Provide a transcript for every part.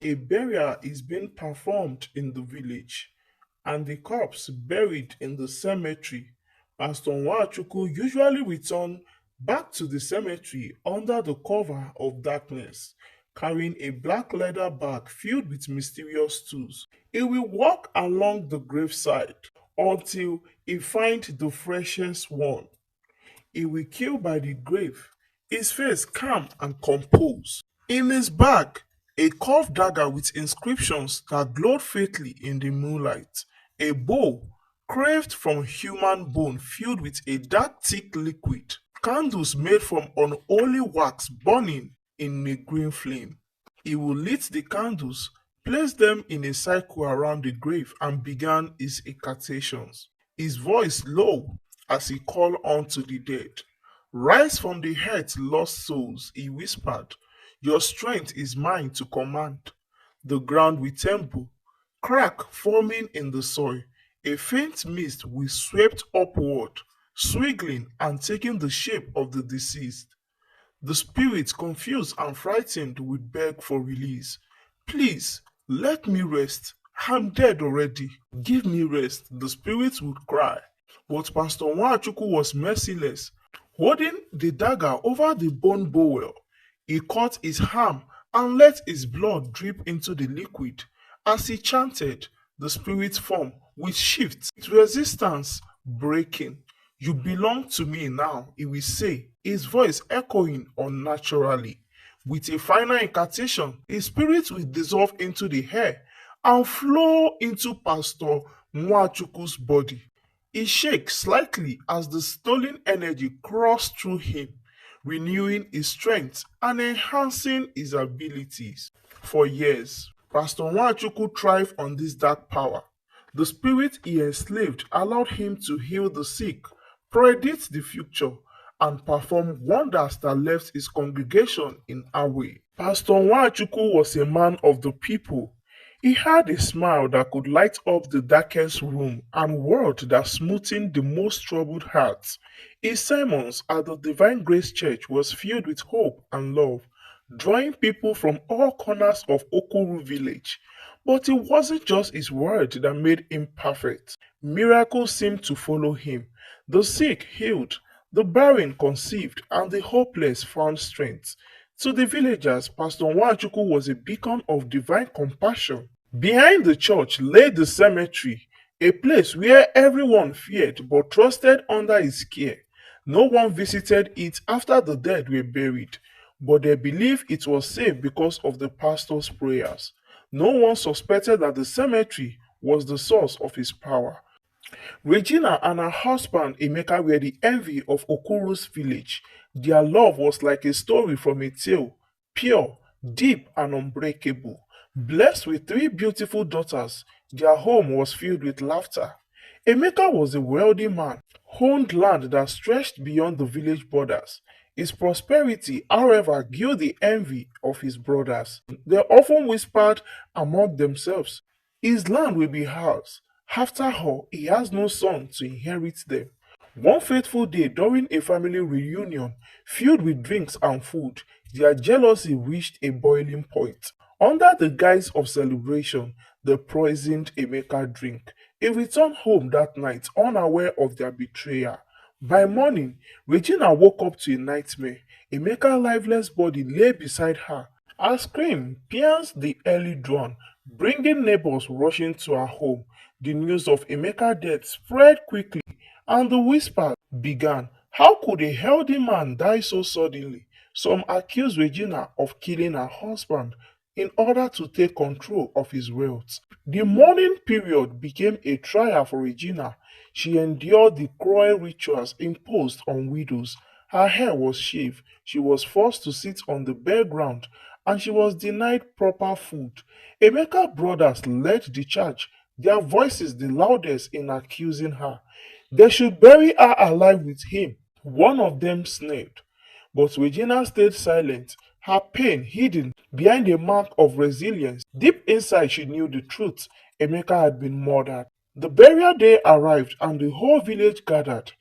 A burial is being performed in the village, and the corpse buried in the cemetery. Pastor Nwachukwu usually return back to the cemetery under the cover of darkness, carrying a black leather bag filled with mysterious tools. He will walk along the graveside until he finds the freshest one. He will kill by the grave, his face calm and composed. In his bag, a curved dagger with inscriptions that glowed faintly in the moonlight, a bow carved from human bone filled with a dark thick liquid, candles made from unholy wax burning in a green flame. He will lit the candles, place them in a circle around the grave, and began his incantations. His voice low as he called unto the dead. Rise from the earth, lost souls, he whispered. Your strength is mine to command. The ground will tremble, crack forming in the soil. A faint mist will swept upward, swiggling and taking the shape of the deceased. The spirit, confused and frightened, would beg for release. Please, let me rest. I'm dead already. Give me rest, the spirit would cry. But Pastor Nwachukwu was merciless. Holding the dagger over the bone bowl, he cut his arm and let his blood drip into the liquid. As he chanted, the spirit form with shift, its resistance breaking. You belong to me now, he will say, his voice echoing unnaturally. With a final incantation, his spirit will dissolve into the air and flow into Pastor Nwachukwu's body. He shakes slightly as the stolen energy crosses through him, renewing his strength and enhancing his abilities. For years, Pastor Nwachukwu thrived on this dark power. The spirit he enslaved allowed him to heal the sick, predict the future, and perform wonders that left his congregation in awe. Pastor Nwachukwu was a man of the people. He had a smile that could light up the darkest room and word that smoothed the most troubled hearts. His sermons at the Divine Grace Church was filled with hope and love, drawing people from all corners of Okuru village. But it wasn't just his word that made him perfect. Miracles seemed to follow him. The sick healed, the barren conceived, and the hopeless found strength. To the villagers, Pastor Nwachukwu was a beacon of divine compassion. Behind the church lay the cemetery, a place where everyone feared but trusted under his care. No one visited it after the dead were buried, but they believed it was safe because of the pastor's prayers. No one suspected that the cemetery was the source of his power. Regina and her husband Emeka were the envy of Okuru's village. Their love was like a story from a tale, pure, deep, and unbreakable. Blessed with three beautiful daughters, their home was filled with laughter. Emeka was a wealthy man, owned land that stretched beyond the village borders. His prosperity, however, gave the envy of his brothers. They often whispered among themselves, his land will be ours. After all, he has no son to inherit them. One fateful day during a family reunion filled with drinks and food, their jealousy reached a boiling point. Under the guise of celebration, they poisoned Emeka drink. He returned home that night unaware of their betrayal. By morning, Regina woke up to a nightmare. Emeka's lifeless body lay beside her. Her scream pierced the early dawn, bringing neighbors rushing to her home. The news of Emeka's death spread quickly, and the whispers began. How could a healthy man die so suddenly? Some accused Regina of killing her husband in order to take control of his wealth. The mourning period became a trial for Regina. She endured the cruel rituals imposed on widows. Her hair was shaved, she was forced to sit on the bare ground, and she was denied proper food. Emeka brothers led the charge, their voices the loudest in accusing her. They should bury her alive with him, one of them sneered. But Regina stayed silent, her pain hidden behind a mark of resilience. Deep inside, she knew the truth. Emeka had been murdered. The burial day arrived, and the whole village gathered.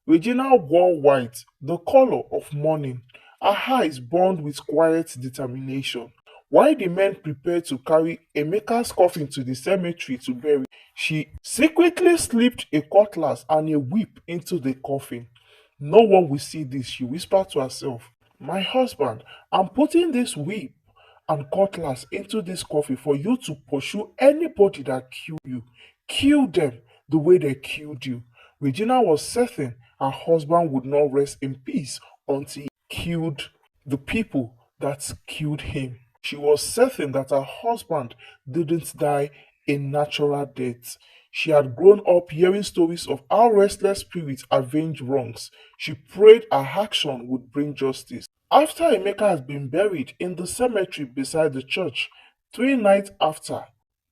Regina wore white, the color of mourning. Her eyes burned with quiet determination. While the men prepared to carry Emeka's coffin to the cemetery to bury, she secretly slipped a cutlass and a whip into the coffin. No one will see this, she whispered to herself. My husband, I'm putting this whip and cutlass into this coffin for you to pursue anybody that kill you. Kill them the way they killed you. Regina was certain her husband would not rest in peace until he killed the people that killed him. She was certain that her husband didn't die a natural death. She had grown up hearing stories of how restless spirits avenge wrongs. She prayed her action would bring justice. After Emeka had been buried in the cemetery beside the church, 3 nights after,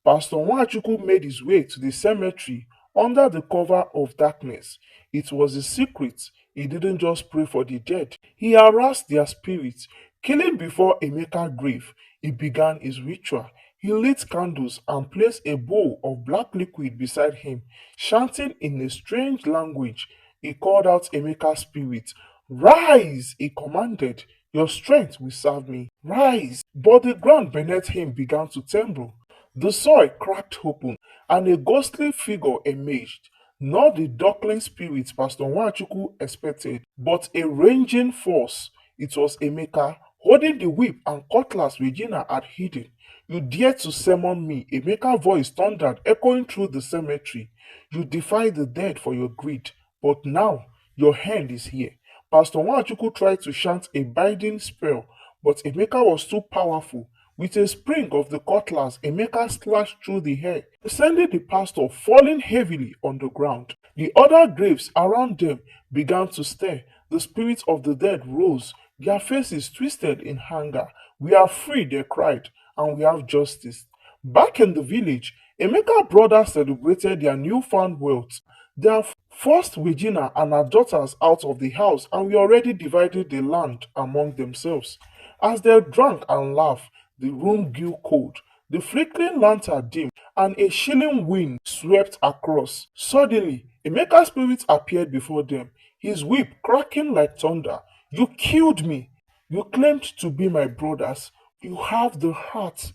Pastor Nwachukwu made his way to the cemetery under the cover of darkness. It was a secret. He didn't just pray for the dead, he harassed their spirits. Killing before Emeka's grave, he began his ritual. He lit candles and placed a bowl of black liquid beside him. Chanting in a strange language, he called out Emeka's spirit. Rise, he commanded. Your strength will serve me. Rise. But the ground beneath him began to tremble. The soil cracked open, and a ghostly figure emerged. Not the duckling spirit Pastor Nwachukwu expected, but a raging force. It was Emeka, holding the whip and cutlass Regina had hidden. You dare to summon me, Emeka's voice thundered, echoing through the cemetery. You defy the dead for your greed, but now your hand is here. Pastor Nwachukwu tried to chant a binding spell, but Emeka was too powerful. With a spring of the cutlass, Emeka slashed through the air, sending the pastor falling heavily on the ground. The other graves around them began to stir. The spirits of the dead rose, their faces twisted in anger. We are free, they cried, and we have justice. Back in the village, Emeka's brothers celebrated their newfound wealth. They have forced Regina and her daughters out of the house, and we already divided the land among themselves. As they drank and laughed, the room grew cold. The flickering lantern dimmed, and a chilling wind swept across. Suddenly, Emeka's spirit appeared before them, his whip cracking like thunder. You killed me. You claimed to be my brothers. You have the heart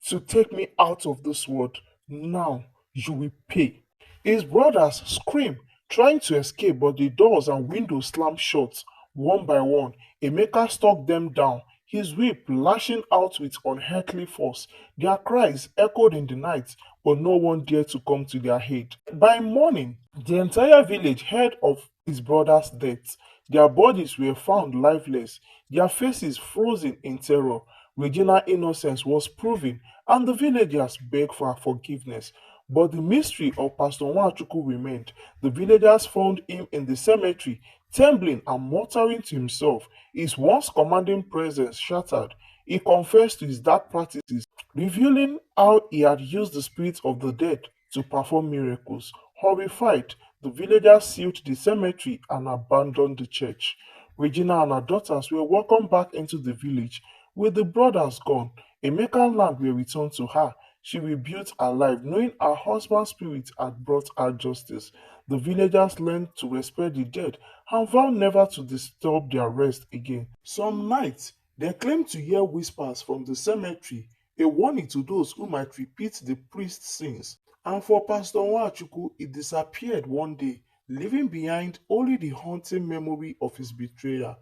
to take me out of this world. Now you will pay. His brothers screamed, trying to escape, but the doors and windows slammed shut. One by one, Emeka struck them down, his whip lashing out with unearthly force. Their cries echoed in the night, but no one dared to come to their aid. By morning, the entire village heard of his brother's death. Their bodies were found lifeless, their faces frozen in terror. Regina's innocence was proven, and the villagers begged for forgiveness. But the mystery of Pastor Nwachukwu remained. The villagers found him in the cemetery, trembling and muttering to himself. His once commanding presence shattered. He confessed to his dark practices, revealing how he had used the spirits of the dead to perform miracles. Horrified, the villagers sealed the cemetery and abandoned the church. Regina and her daughters were welcomed back into the village. With the brothers gone, Emeka's land were returned to her. She rebuilt her life, knowing her husband's spirit had brought her justice. The villagers learned to respect the dead and vowed never to disturb their rest again. Some nights, they claimed to hear whispers from the cemetery, a warning to those who might repeat the priest's sins. And for Pastor Nwachukwu, it disappeared one day, leaving behind only the haunting memory of his betrayer.